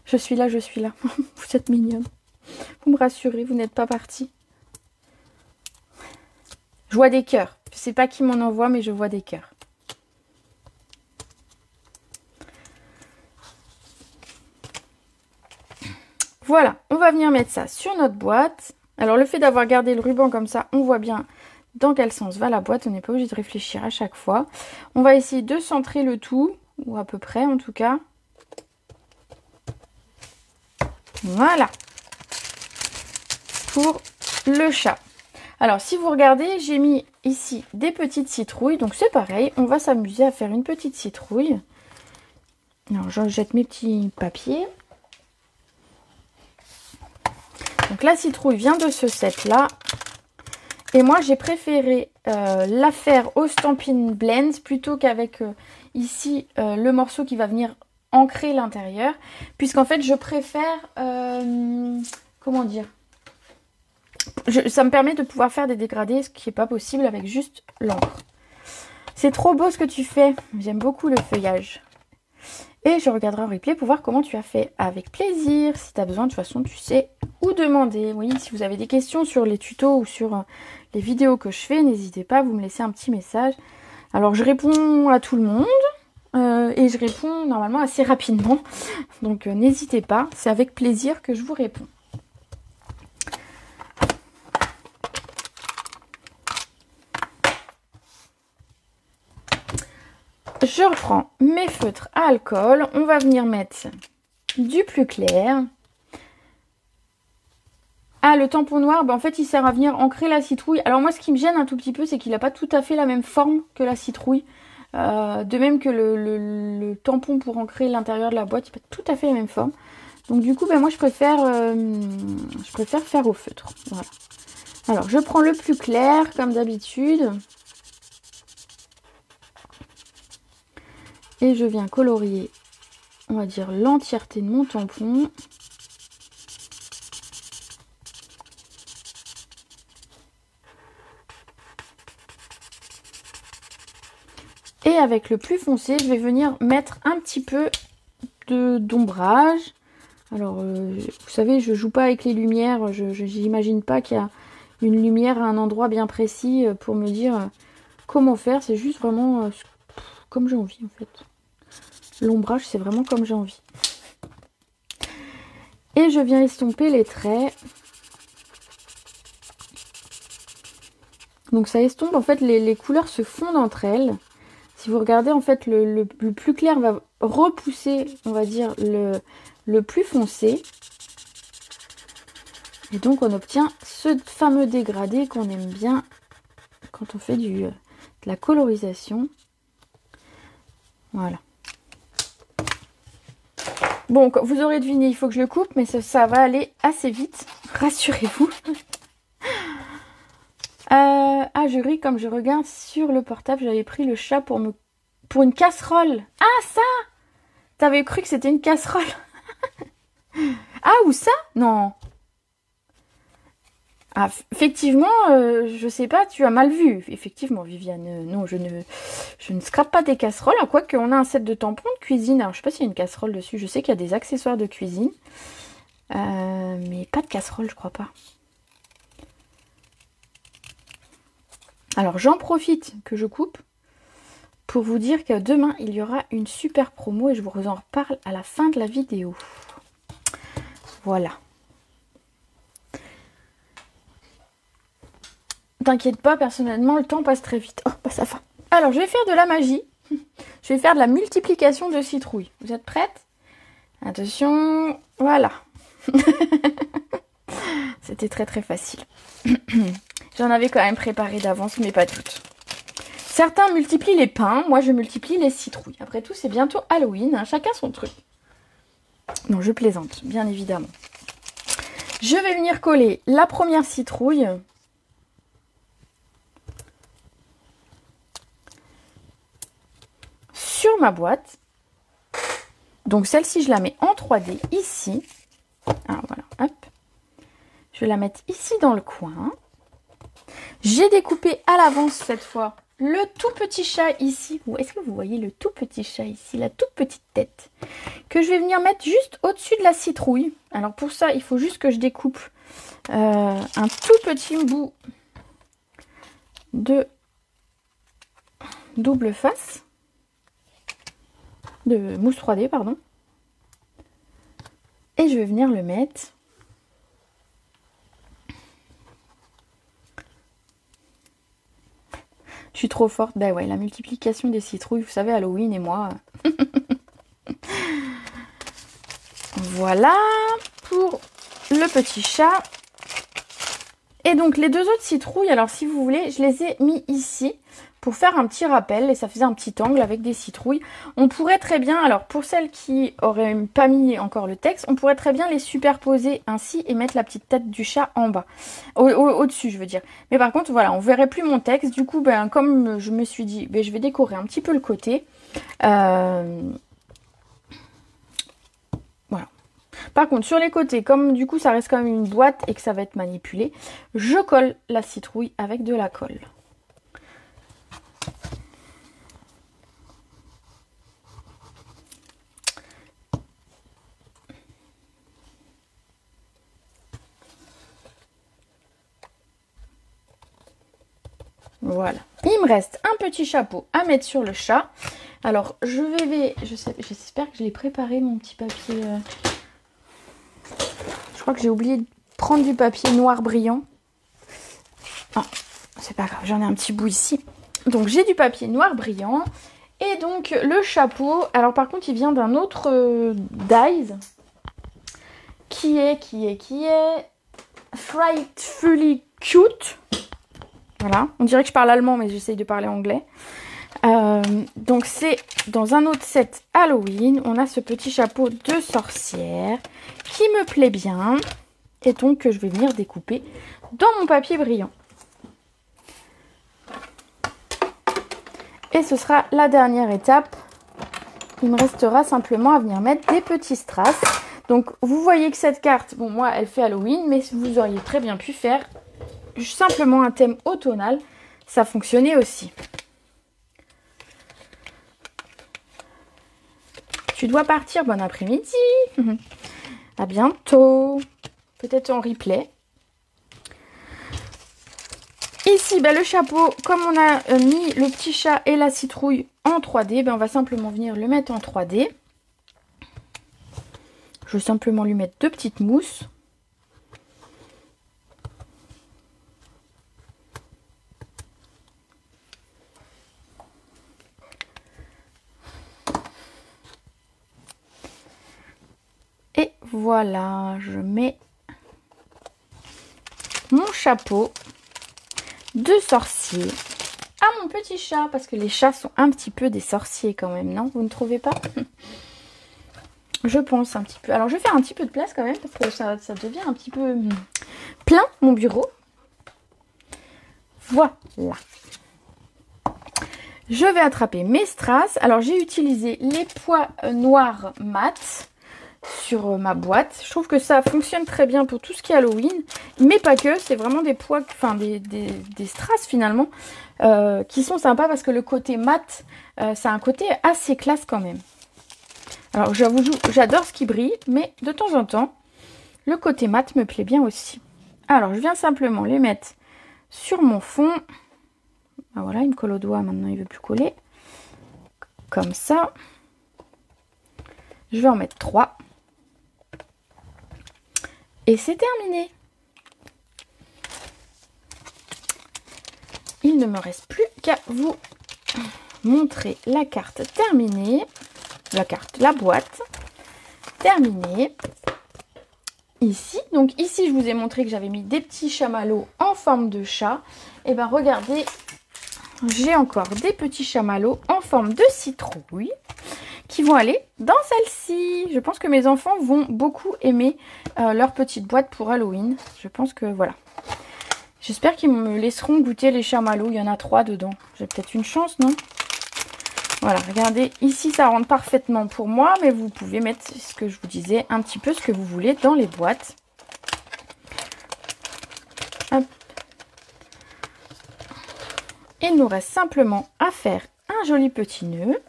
Je suis là, je suis là. Vous êtes mignonne. Vous me rassurez, vous n'êtes pas parti. Je vois des cœurs. Je ne sais pas qui m'en envoie, mais je vois des cœurs. Voilà, on va venir mettre ça sur notre boîte. Alors le fait d'avoir gardé le ruban comme ça, on voit bien dans quel sens va la boîte. On n'est pas obligé de réfléchir à chaque fois. On va essayer de centrer le tout, ou à peu près en tout cas. Voilà. Pour le chat. Alors si vous regardez, j'ai mis ici des petites citrouilles. Donc c'est pareil, on va s'amuser à faire une petite citrouille. Alors je jette mes petits papiers. Donc la citrouille vient de ce set là. Et moi j'ai préféré la faire au Stampin' Blends plutôt qu'avec ici le morceau qui va venir ancrer l'intérieur. Puisqu'en fait je préfère, comment dire, ça me permet de pouvoir faire des dégradés, ce qui n'est pas possible avec juste l'encre. C'est trop beau ce que tu fais. J'aime beaucoup le feuillage. Et je regarderai en replay pour voir comment tu as fait. Avec plaisir. Si tu as besoin, de toute façon, tu sais où demander. Oui, si vous avez des questions sur les tutos ou sur les vidéos que je fais, n'hésitez pas à vous me laisser un petit message. Alors, je réponds à tout le monde. Et je réponds normalement assez rapidement. Donc, n'hésitez pas. C'est avec plaisir que je vous réponds. Je reprends mes feutres à alcool. On va venir mettre du plus clair. Ah, le tampon noir, en fait, il sert à venir ancrer la citrouille. Alors moi, ce qui me gêne un tout petit peu, c'est qu'il n'a pas tout à fait la même forme que la citrouille. De même que le tampon pour ancrer l'intérieur de la boîte, il n'a pas tout à fait la même forme. Donc du coup, moi, je préfère faire au feutre. Voilà. Alors, je prends le plus clair, comme d'habitude. Et je viens colorier, on va dire, l'entièreté de mon tampon. Et avec le plus foncé, je vais venir mettre un petit peu d'ombrage. Alors, vous savez, je joue pas avec les lumières. Je n'imagine pas qu'il y a une lumière à un endroit bien précis pour me dire comment faire. C'est juste vraiment comme j'ai envie, en fait. L'ombrage, c'est vraiment comme j'ai envie. Et je viens estomper les traits. Donc ça estompe, en fait, les couleurs se fondent entre elles. Si vous regardez, en fait, le plus clair va repousser, on va dire, le plus foncé. Et donc on obtient ce fameux dégradé qu'on aime bien quand on fait de la colorisation. Voilà. Bon, vous aurez deviné, il faut que je le coupe, mais ça va aller assez vite, rassurez-vous. Ah, je ris comme je regarde sur le portable, j'avais pris le chat pour une casserole. Ah, ça! T'avais cru que c'était une casserole? Ah, ou ça? Non. Ah, effectivement, je sais pas, tu as mal vu. Effectivement, Viviane, non, je ne scrape pas des casseroles. À quoi qu'on a un set de tampons de cuisine. Alors, je sais pas s'il y a une casserole dessus. Je sais qu'il y a des accessoires de cuisine. Mais pas de casserole, je crois pas. Alors, j'en profite que je coupe pour vous dire que demain, il y aura une super promo et je vous en reparle à la fin de la vidéo. Voilà. T'inquiète pas, personnellement, le temps passe très vite. Oh, bah ça va. Alors, je vais faire de la magie. Je vais faire de la multiplication de citrouilles. Vous êtes prêtes? Attention, voilà. C'était très très facile. J'en avais quand même préparé d'avance, mais pas toutes. Certains multiplient les pains, moi je multiplie les citrouilles. Après tout, c'est bientôt Halloween, hein, chacun son truc. Non, je plaisante, bien évidemment. Je vais venir coller la première citrouille. Sur ma boîte. Donc celle-ci, je la mets en 3D ici. Ah, voilà, hop. Je vais la mettre ici dans le coin. J'ai découpé à l'avance cette fois le tout petit chat ici. Est-ce que vous voyez le tout petit chat ici, la toute petite tête que je vais venir mettre juste au-dessus de la citrouille. Alors pour ça, il faut juste que je découpe un tout petit bout de double face, de mousse 3D, pardon. Et je vais venir le mettre je suis trop forte. Ben ouais, la multiplication des citrouilles, vous savez, Halloween et moi. Voilà pour le petit chat. Et donc les deux autres citrouilles, alors si vous voulez, je les ai mis ici pour faire un petit rappel et ça faisait un petit angle avec des citrouilles. On pourrait très bien, alors pour celles qui auraient pas mis encore le texte, on pourrait très bien les superposer ainsi et mettre la petite tête du chat en bas, au-dessus je veux dire. Mais par contre voilà, on verrait plus mon texte, du coup ben, comme je me suis dit, ben, je vais décorer un petit peu le côté. Voilà. Par contre sur les côtés, comme du coup ça reste quand même une boîte et que ça va être manipulé, je colle la citrouille avec de la colle. Voilà. Il me reste un petit chapeau à mettre sur le chat. Alors, j'espère que je l'ai préparé, mon petit papier. Je crois que j'ai oublié de prendre du papier noir brillant. Ah, c'est pas grave, j'en ai un petit bout ici. Donc, j'ai du papier noir brillant. Et donc, le chapeau. Alors, par contre, il vient d'un autre Dies. Qui est Frightfully Cute. Voilà, on dirait que je parle allemand, mais j'essaye de parler anglais. Donc c'est dans un autre set Halloween, on a ce petit chapeau de sorcière qui me plaît bien. Et donc que je vais venir découper dans mon papier brillant. Et ce sera la dernière étape. Il me restera simplement à venir mettre des petits strass. Donc vous voyez que cette carte, bon moi elle fait Halloween, mais vous auriez très bien pu faire simplement un thème automnal, ça fonctionnait aussi. Tu dois partir, bon après-midi. À bientôt. Peut-être en replay. Ici, ben, le chapeau, comme on a mis le petit chat et la citrouille en 3D, ben, on va simplement venir le mettre en 3D. Je vais simplement lui mettre deux petites mousses. Et voilà, je mets mon chapeau de sorcier à mon petit chat. Parce que les chats sont un petit peu des sorciers quand même, non? Vous ne trouvez pas? Je pense un petit peu. Alors je vais faire un petit peu de place quand même. Parce que ça devient un petit peu plein mon bureau. Voilà. Je vais attraper mes strass. Alors j'ai utilisé les pois noirs mat. sur ma boîte. Je trouve que ça fonctionne très bien pour tout ce qui est Halloween, mais pas que. C'est vraiment des pois, enfin des strass finalement, qui sont sympas parce que le côté mat, ça a un côté assez classe quand même. Alors j'avoue, j'adore ce qui brille, mais de temps en temps, le côté mat me plaît bien aussi. Alors je viens simplement les mettre sur mon fond. Ah, voilà, il me colle au doigt, maintenant il ne veut plus coller. Comme ça. Je vais en mettre 3. Et c'est terminé. Il ne me reste plus qu'à vous montrer la carte terminée. La boîte terminée. Ici, donc ici je vous ai montré que j'avais mis des petits chamallows en forme de chat. Et bien regardez, j'ai encore des petits chamallows en forme de citrouille qui vont aller dans celle-ci. Je pense que mes enfants vont beaucoup aimer leur petite boîte pour Halloween. Je pense que voilà. J'espère qu'ils me laisseront goûter les chamallows. Il y en a 3 dedans. J'ai peut-être une chance, non? Voilà, regardez, ici ça rentre parfaitement pour moi, mais vous pouvez mettre, ce que je vous disais, un petit peu ce que vous voulez dans les boîtes. Hop. Il nous reste simplement à faire un joli petit nœud.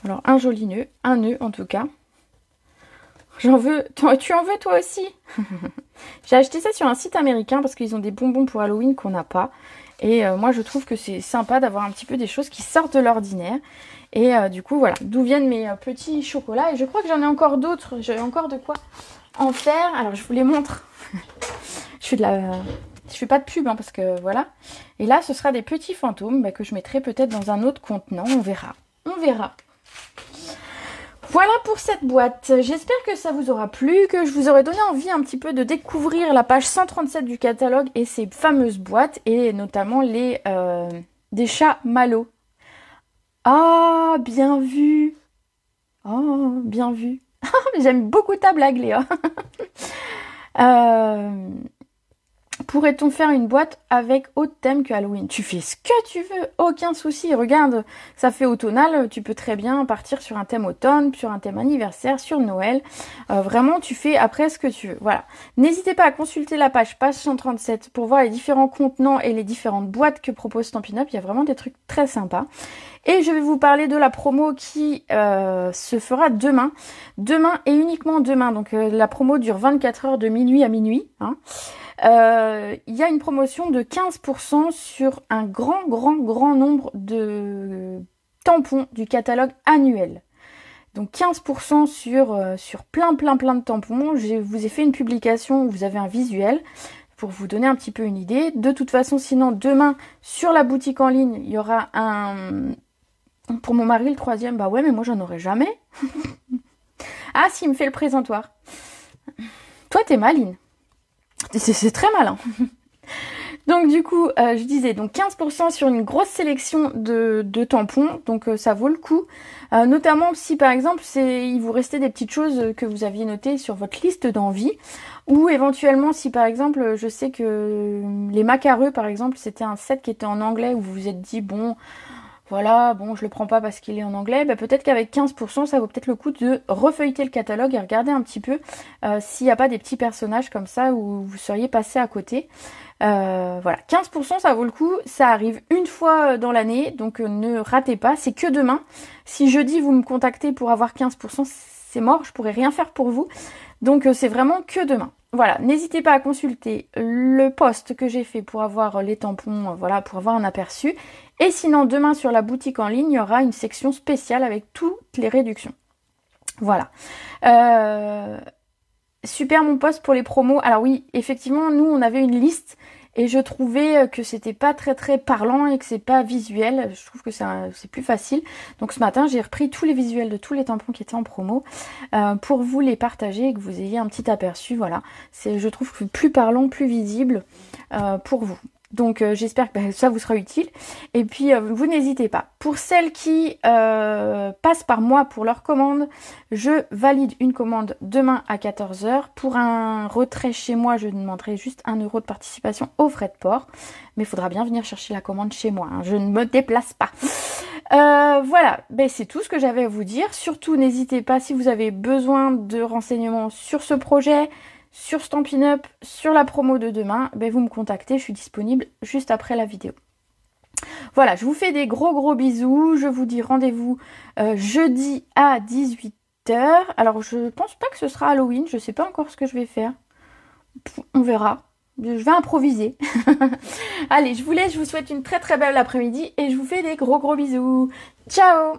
Alors un joli nœud, un nœud en tout cas. J'en veux, tu en veux toi aussi? J'ai acheté ça sur un site américain parce qu'ils ont des bonbons pour Halloween qu'on n'a pas. Et moi je trouve que c'est sympa d'avoir un petit peu des choses qui sortent de l'ordinaire. Et du coup voilà, d'où viennent mes petits chocolats. Et je crois que j'en ai encore d'autres, j'ai encore de quoi en faire. Alors je vous les montre. Je fais pas de pub hein, parce que voilà. Et là ce sera des petits fantômes que je mettrai peut-être dans un autre contenant, on verra. On verra. Voilà pour cette boîte. J'espère que ça vous aura plu, que je vous aurai donné envie un petit peu de découvrir la page 137 du catalogue et ces fameuses boîtes, et notamment les des chamallows. Ah, bien vu. Oh, bien vu. J'aime beaucoup ta blague, Léa. Pourrait-on faire une boîte avec autre thème que Halloween? Tu fais ce que tu veux, aucun souci. Regarde, ça fait automnal, tu peux très bien partir sur un thème automne, sur un thème anniversaire, sur Noël. Vraiment, tu fais après ce que tu veux. Voilà. N'hésitez pas à consulter la page 137 pour voir les différents contenants et les différentes boîtes que propose Stampin' Up. Il y a vraiment des trucs très sympas. Et je vais vous parler de la promo qui se fera demain. Demain et uniquement demain. Donc la promo dure 24 heures de minuit à minuit. Hein. Il y a une promotion de 15% sur un grand nombre de tampons du catalogue annuel. Donc 15% sur plein de tampons. Je vous ai fait une publication où vous avez un visuel pour vous donner un petit peu une idée. De toute façon, sinon, demain, sur la boutique en ligne, il y aura un... Pour mon mari, le 3e, bah ouais, mais moi, j'en aurai jamais. Ah, si, il me fait le présentoir. Toi, t'es maline. C'est très malin. Donc du coup, je disais donc 15% sur une grosse sélection de tampons, donc ça vaut le coup. Notamment si par exemple il vous restait des petites choses que vous aviez notées sur votre liste d'envie, ou éventuellement si par exemple je sais que les macareux par exemple c'était un set qui était en anglais où vous vous êtes dit bon voilà, bon, je le prends pas parce qu'il est en anglais. Bah, peut-être qu'avec 15%, ça vaut peut-être le coup de refeuilleter le catalogue et regarder un petit peu s'il n'y a pas des petits personnages comme ça où vous seriez passé à côté. Voilà, 15%, ça vaut le coup. Ça arrive une fois dans l'année, donc ne ratez pas. C'est que demain. Si jeudi, vous me contactez pour avoir 15%, c'est mort, je pourrai rien faire pour vous. Donc c'est vraiment que demain. Voilà, n'hésitez pas à consulter le post que j'ai fait pour avoir les tampons, voilà, pour avoir un aperçu. Et sinon, demain sur la boutique en ligne, il y aura une section spéciale avec toutes les réductions. Voilà. Super mon post pour les promos. Alors oui, effectivement, nous, on avait une liste et je trouvais que c'était pas très parlant et que c'est pas visuel. Je trouve que c'est plus facile. Donc ce matin, j'ai repris tous les visuels de tous les tampons qui étaient en promo pour vous les partager et que vous ayez un petit aperçu. Voilà, c'est, je trouve que plus parlant, plus visible pour vous. Donc j'espère que ça vous sera utile. Et puis vous n'hésitez pas. Pour celles qui passent par moi pour leur commande, je valide une commande demain à 14 h. Pour un retrait chez moi, je demanderai juste 1 € de participation aux frais de port. Mais il faudra bien venir chercher la commande chez moi. Hein. Je ne me déplace pas. Voilà, ben, c'est tout ce que j'avais à vous dire. Surtout, n'hésitez pas si vous avez besoin de renseignements sur ce projet, sur Stampin' Up, sur la promo de demain, ben, vous me contactez, je suis disponible juste après la vidéo. Voilà, je vous fais des gros bisous. Je vous dis rendez-vous jeudi à 18h. Alors, je pense pas que ce sera Halloween. Je sais pas encore ce que je vais faire. On verra. Je vais improviser. Allez, je vous laisse. Je vous souhaite une très belle après-midi. Et je vous fais des gros bisous. Ciao!